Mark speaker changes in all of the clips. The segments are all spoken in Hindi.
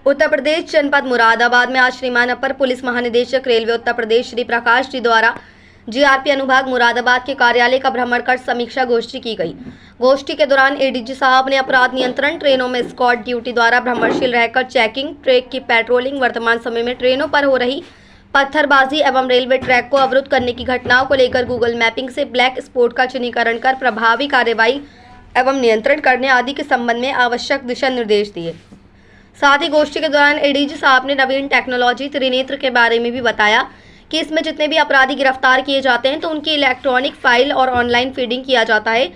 Speaker 1: उत्तर प्रदेश जनपद मुरादाबाद में आज श्रीमान अपर पुलिस महानिदेशक रेलवे उत्तर प्रदेश श्री प्रकाश जी द्वारा जीआरपी अनुभाग मुरादाबाद के कार्यालय का भ्रमण कर समीक्षा गोष्ठी की गई। गोष्ठी के दौरान एडीजी साहब ने अपराध नियंत्रण ट्रेनों में स्क्वाड ड्यूटी द्वारा भ्रमणशील रहकर चेकिंग, ट्रैक की पेट्रोलिंग, वर्तमान समय में ट्रेनों पर हो रही पत्थरबाजी एवं रेलवे ट्रैक को अवरुद्ध करने की घटनाओं को लेकर गूगल मैपिंग से ब्लैक स्पॉट का चिन्हीकरण कर प्रभावी कार्रवाई एवं नियंत्रण करने आदि के संबंध में आवश्यक दिशा निर्देश दिए। साथ ही गोष्ठी के दौरान एडीजी साहब ने नवीन टेक्नोलॉजी त्रिनेत्र के बारे में भी बताया कि इसमें जितने भी अपराधी गिरफ्तार किए जाते हैं तो उनकी इलेक्ट्रॉनिक फाइल और ऑनलाइन फीडिंग किया जाता है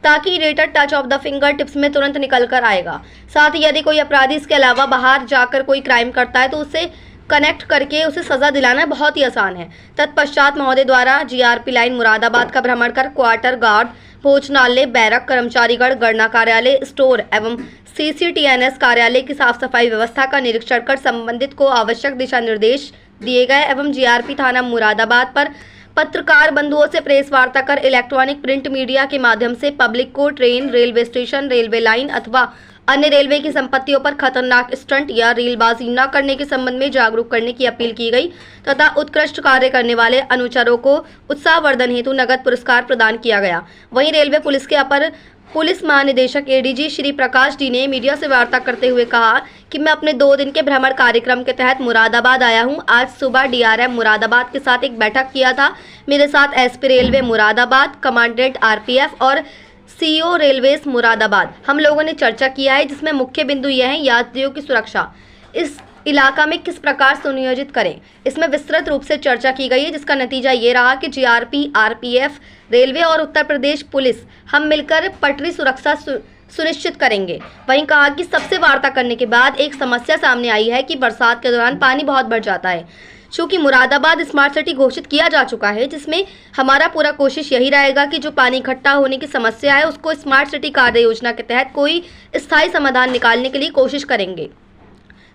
Speaker 1: ताकि rater touch of the finger tips में तुरंत निकल कर आएगा। साथ ही यदि कोई अपराधी इसके अलावा बाहर जाकर कोई क्राइम करता है तो उससे कनेक्ट करके उसे सजा दिलाना बहुत ही आसान है। तत्पश्चात महोदय द्वारा जीआरपी लाइन मुरादाबाद का भ्रमण कर क्वार्टर गार्ड, भोजनालय, बैरक, कर्मचारीगढ़, गणना कार्यालय, स्टोर एवं सीसीटीएनएस कार्यालय की साफ सफाई व्यवस्था का निरीक्षण कर संबंधित को आवश्यक दिशा निर्देश दिए गए एवं जीआरपी थाना मुरादाबाद पर पत्रकार बंधुओं से प्रेस वार्ता कर इलेक्ट्रॉनिक प्रिंट मीडिया के माध्यम से पब्लिक को train, railway station, railway line अथवा अन्य रेलवे की संपत्तियों पर खतरनाक स्टंट या रीलबाजी न करने के संबंध में जागरूक करने की अपील की गई तथा उत्कृष्ट कार्य करने वाले अनुचरों को उत्साहवर्धन हेतु नगद पुरस्कार प्रदान किया गया। वहीं रेलवे पुलिस के अपर पुलिस महानिदेशक एडीजी श्री प्रकाश जी ने मीडिया से वार्ता करते हुए कहा कि मैं अपने 2 दिन के भ्रमण कार्यक्रम के तहत मुरादाबाद आया हूं। आज सुबह डीआरएम मुरादाबाद के साथ एक बैठक किया था। मेरे साथ SP railway Moradabad, commandant RPF और सीईओ रेलवेज मुरादाबाद हम लोगों ने चर्चा किया है, जिसमें मुख्य बिंदु यह है यात्रियों की सुरक्षा इस इलाका में किस प्रकार सुनियोजित करें। इसमें विस्तृत रूप से चर्चा की गई है, जिसका नतीजा ये रहा कि जीआरपी, आरपीएफ, रेलवे और उत्तर प्रदेश पुलिस हम मिलकर पटरी सुरक्षा सुनिश्चित करेंगे। वहीं कहा कि सबसे वार्ता करने के बाद एक समस्या सामने आई है कि बरसात के दौरान पानी बहुत बढ़ जाता है। चूँकि मुरादाबाद स्मार्ट सिटी घोषित किया जा चुका है, जिसमें हमारा पूरा कोशिश यही रहेगा कि जो पानी इकट्ठा होने की समस्या है उसको स्मार्ट सिटी कार्य योजना के तहत कोई स्थायी समाधान निकालने के लिए कोशिश करेंगे।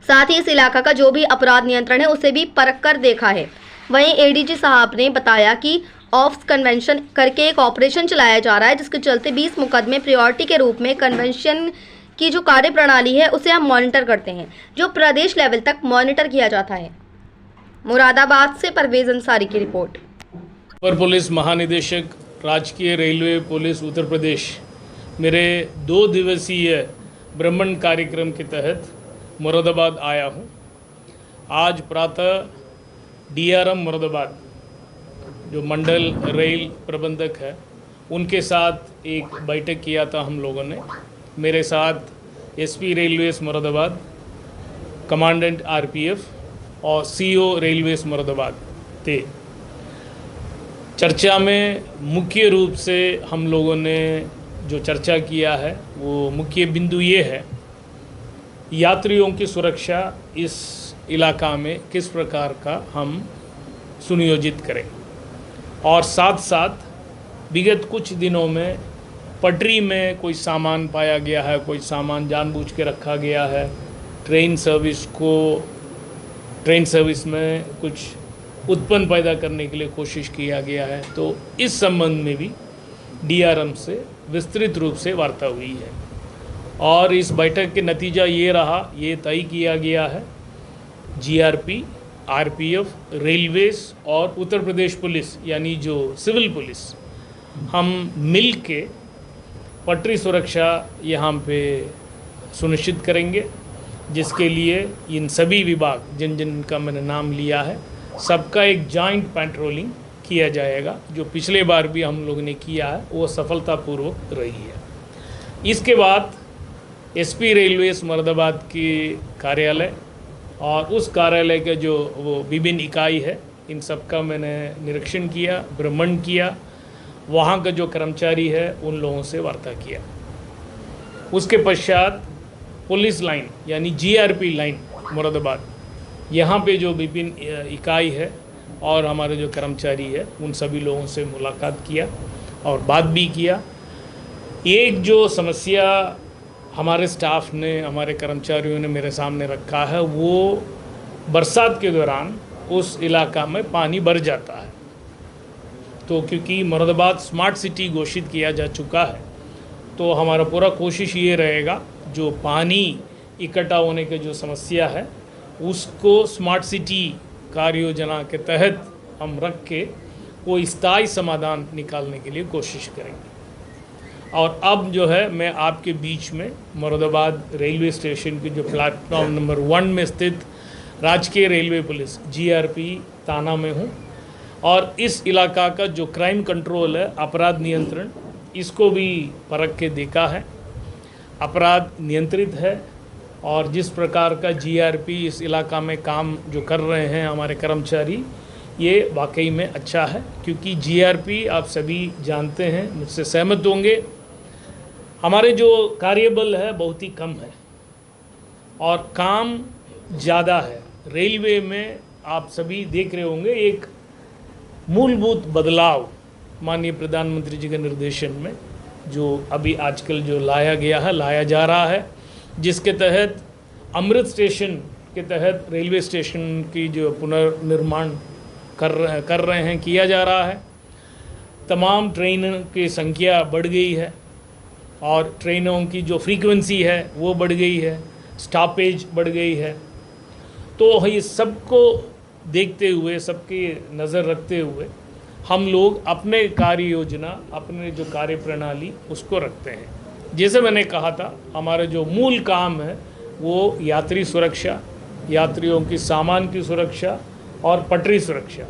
Speaker 1: साथ ही इस इलाका का जो भी अपराध नियंत्रण है उसे भी परख कर देखा है। वहीं एडीजी साहब ने बताया कि ऑफ्स कन्वेंशन करके एक ऑपरेशन चलाया जा रहा है, जिसके चलते 20 मुकदमे प्रायोरिटी के रूप में कन्वेंशन की जो कार्य प्रणाली है उसे हम मॉनिटर करते हैं, जो प्रदेश लेवल तक मॉनिटर किया जाता है। मुरादाबाद से परवेज अंसारी की रिपोर्ट।
Speaker 2: अपर पुलिस महानिदेशक राजकीय रेलवे पुलिस उत्तर प्रदेश मेरे 2 दिवसीय भ्रमण कार्यक्रम के तहत मुरादाबाद आया हूं। आज प्रातः डीआरएम मुरादाबाद जो मंडल रेल प्रबंधक है उनके साथ एक बैठक किया था हम लोगों ने। मेरे साथ SP railways Moradabad, commandant RPF और सीईओ रेलवेज मुरादाबाद थे। चर्चा में मुख्य रूप से हम लोगों ने जो चर्चा किया है वो मुख्य बिंदु ये है यात्रियों की सुरक्षा इस इलाका में किस प्रकार का हम सुनियोजित करें, और साथ साथ विगत कुछ दिनों में पटरी में कोई सामान पाया गया है, कोई सामान जानबूझ के रखा गया है, ट्रेन सर्विस में कुछ उत्पन्न पैदा करने के लिए कोशिश किया गया है। तो इस संबंध में भी डीआरएम से विस्तृत रूप से वार्ता हुई है और इस बैठक के नतीजा ये रहा, ये तय किया गया है जीआरपी, आरपीएफ, रेलवेज और उत्तर प्रदेश पुलिस यानी जो सिविल पुलिस हम मिल के पटरी सुरक्षा यहाँ पे सुनिश्चित करेंगे, जिसके लिए इन सभी विभाग जिन जिन का मैंने नाम लिया है सबका एक जॉइंट पेट्रोलिंग किया जाएगा। जो पिछले बार भी हम लोगों ने किया है वो सफलतापूर्वक रही है। इसके बाद एसपी रेलवेज मुरादाबाद की कार्यालय और उस कार्यालय के जो वो विभिन्न इकाई है इन सब का मैंने निरीक्षण किया, भ्रमण किया, वहाँ का जो कर्मचारी है उन लोगों से वार्ता किया। उसके पश्चात पुलिस लाइन यानी जीआरपी लाइन मुरादाबाद यहाँ पे जो विभिन्न इकाई है और हमारे जो कर्मचारी है उन सभी लोगों से मुलाकात किया और बात भी किया। एक जो समस्या हमारे स्टाफ ने, हमारे कर्मचारियों ने मेरे सामने रखा है वो बरसात के दौरान उस इलाका में पानी भर जाता है। तो क्योंकि मुरादाबाद स्मार्ट सिटी घोषित किया जा चुका है तो हमारा पूरा कोशिश ये रहेगा जो पानी इकट्ठा होने की जो समस्या है उसको स्मार्ट सिटी कार्य योजना के तहत हम रख के वो स्थायी समाधान निकालने के लिए कोशिश करेंगे। और अब जो है मैं आपके बीच में मुरादाबाद रेलवे स्टेशन के जो प्लेटफॉर्म नंबर 1 में स्थित राजकीय रेलवे पुलिस GRP थाना में हूँ। और इस इलाका का जो क्राइम कंट्रोल है, अपराध नियंत्रण, इसको भी परख के देखा है। अपराध नियंत्रित है और जिस प्रकार का GRP इस इलाका में काम जो कर रहे हैं हमारे कर्मचारी, ये वाकई में अच्छा है। क्योंकि GRP आप सभी जानते हैं, मुझसे सहमत होंगे, हमारे जो कार्यबल है बहुत ही कम है और काम ज़्यादा है। रेलवे में आप सभी देख रहे होंगे एक मूलभूत बदलाव माननीय प्रधानमंत्री जी के निर्देशन में जो अभी आजकल जो लाया जा रहा है, जिसके तहत अमृत स्टेशन के तहत रेलवे स्टेशन की जो पुनर्निर्माण कर रहे हैं, किया जा रहा है। तमाम ट्रेनों की संख्या बढ़ गई है और ट्रेनों की जो फ्रीक्वेंसी है वो बढ़ गई है, स्टॉपेज बढ़ गई है। तो ये सबको देखते हुए, सबकी नज़र रखते हुए हम लोग अपने कार्य योजना, अपने जो कार्य प्रणाली उसको रखते हैं। जैसे मैंने कहा था, हमारा जो मूल काम है वो यात्री सुरक्षा, यात्रियों की सामान की सुरक्षा और पटरी सुरक्षा।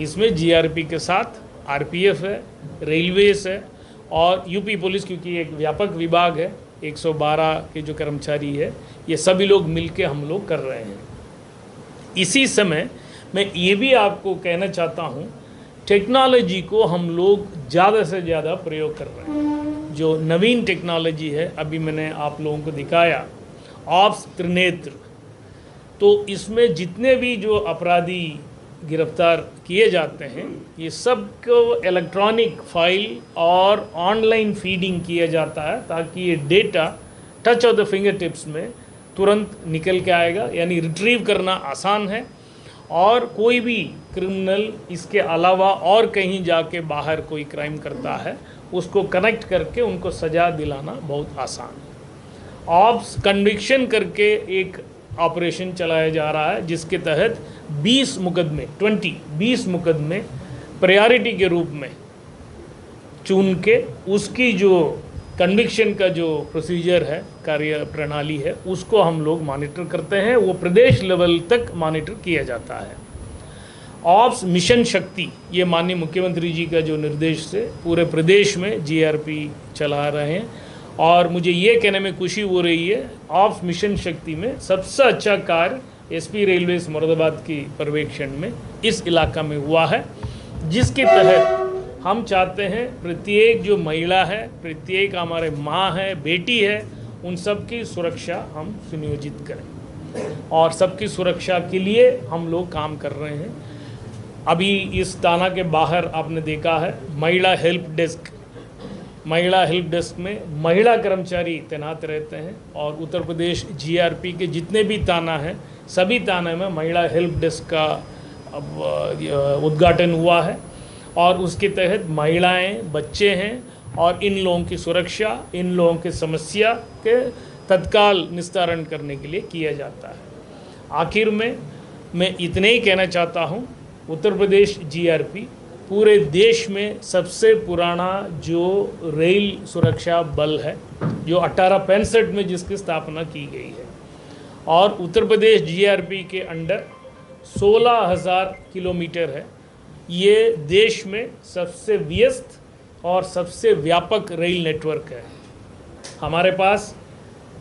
Speaker 2: इसमें GRP के साथ RPF है, रेलवेज है और यूपी पुलिस, क्योंकि एक व्यापक विभाग है, 112 के जो कर्मचारी है, ये सभी लोग मिलके हम लोग कर रहे हैं। इसी समय मैं ये भी आपको कहना चाहता हूँ, टेक्नोलॉजी को हम लोग ज़्यादा से ज़्यादा प्रयोग कर रहे हैं। जो नवीन टेक्नोलॉजी है, अभी मैंने आप लोगों को दिखाया ऑप्स त्रिनेत्र, तो इसमें जितने भी जो अपराधी गिरफ्तार किए जाते हैं, ये सब को इलेक्ट्रॉनिक फाइल और ऑनलाइन फीडिंग किया जाता है ताकि ये data touch of the finger tips में तुरंत निकल के आएगा, यानी रिट्रीव करना आसान है। और कोई भी क्रिमिनल इसके अलावा और कहीं जाके बाहर कोई क्राइम करता है, उसको कनेक्ट करके उनको सज़ा दिलाना बहुत आसान है। ऑप्स कन्विक्शन करके एक ऑपरेशन चलाया जा रहा है, जिसके तहत 20 मुकदमे प्रायोरिटी के रूप में चुन के उसकी जो कन्विक्शन का जो प्रोसीजर है, कार्य प्रणाली है, उसको हम लोग मॉनिटर करते हैं। वो प्रदेश लेवल तक मॉनिटर किया जाता है। ऑप्स मिशन शक्ति, ये माननीय मुख्यमंत्री जी का जो निर्देश से पूरे प्रदेश में GRP चला रहे हैं और मुझे ये कहने में खुशी हो रही है, ऑप्स मिशन शक्ति में सबसे अच्छा कार्य SP रेलवेज मुरादाबाद की पर्यवेक्षण में इस इलाका में हुआ है, जिसके तहत हम चाहते हैं प्रत्येक जो महिला है, प्रत्येक हमारे माँ है, बेटी है, उन सब की सुरक्षा हम सुनियोजित करें और सबकी सुरक्षा के लिए हम लोग काम कर रहे हैं। अभी इस थाना के बाहर आपने देखा है महिला हेल्प डेस्क में महिला कर्मचारी तैनात रहते हैं और उत्तर प्रदेश GRP के जितने भी थाना हैं, सभी थाने में महिला हेल्प डेस्क का उद्घाटन हुआ है और उसके तहत महिलाएं, बच्चे हैं और इन लोगों की सुरक्षा, इन लोगों की समस्या के तत्काल निस्तारण करने के लिए किया जाता है। आखिर में मैं इतने ही कहना चाहता हूँ, उत्तर प्रदेश GRP पूरे देश में सबसे पुराना जो रेल सुरक्षा बल है, जो 1865 में जिसकी स्थापना की गई है और उत्तर प्रदेश GRP के अंडर 16,000 किलोमीटर है। ये देश में सबसे व्यस्त और सबसे व्यापक रेल नेटवर्क है। हमारे पास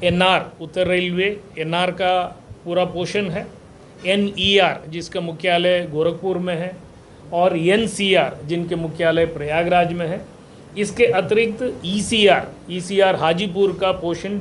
Speaker 2: NR उत्तर रेलवे NR का पूरा पोर्शन है, NER जिसका मुख्यालय गोरखपुर में है और NCR जिनके मुख्यालय प्रयागराज में है। इसके अतिरिक्त ECR हाजीपुर का पोर्शन